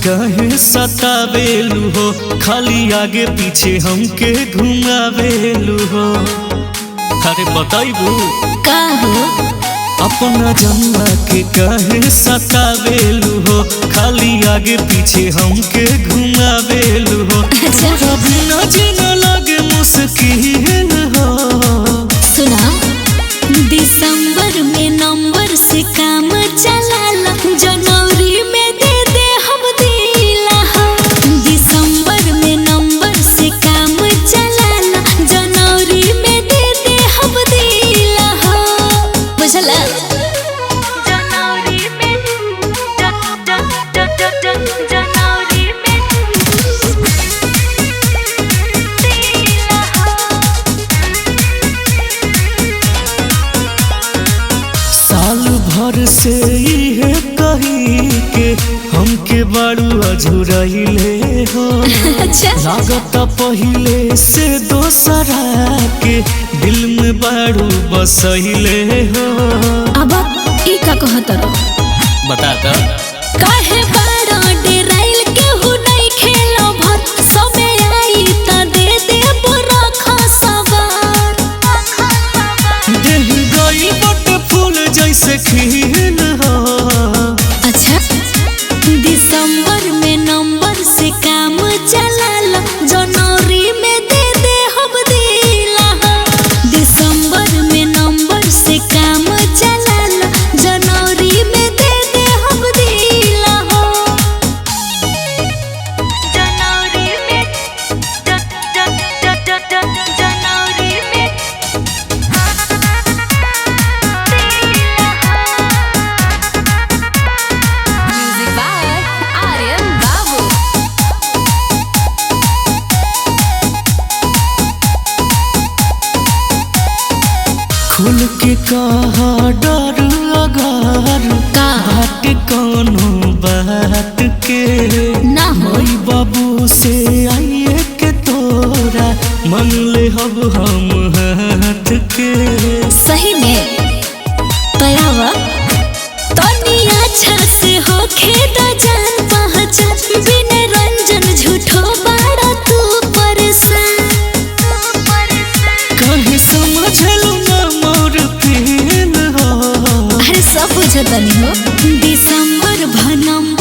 काहे सतावेलू हो, खाली आगे पीछे हमके घुमावेलू हो। अरे बताइबू का हो अपना जन्मा के काहे सतावेलू हो, खाली आगे पीछे हमके घुमावेलू हो। तोरा बिना जीना लगे मुश्किल हो। सुना दिसंबर में नंबर से काम चलाला, जनवरी में दे दे हम दिला हो। दिसंबर में नंबर से काम चलाला, जनवरी में दे दे हम दिला हो। बुझला जनवरी में जनवरी में दिला हो। साल भर से इहे कही के हमके बारू अझुरइले हो। अच्छा लागत पहिले से दोसरा के दिल में बारू बसइले हो। अब ई का कहत बता दा काहे बारो डेराइल के हु नहीं खेलो भर, समय आई त दे दे बुरा खसवार। देह गई बट फूल जैसे खिल हो। अच्छा दिसंबर में नंबर से काम चलाला, जनवरी में दे दे हम दिला हो। दिसंबर में नंबर से काम चलाला, जनवरी में दे दे हम दिला हो। जनवरी में जनवरी में म्यूजिक बाय आर्यन बाबू। खुल के कहा डर अगर का बात कोनो बात के ना हो माई बाबू से आइए के तोरा मन ले हब हम हाथ के। सही में तयावा तनी अच्छा से हो खेदा जान पहचान, बिन रंजन झूठो बाड़ा तू परेशान। कहीं समझलू ना मोर फील हो। अरे सब बुझतनी हो दिसंबर भनम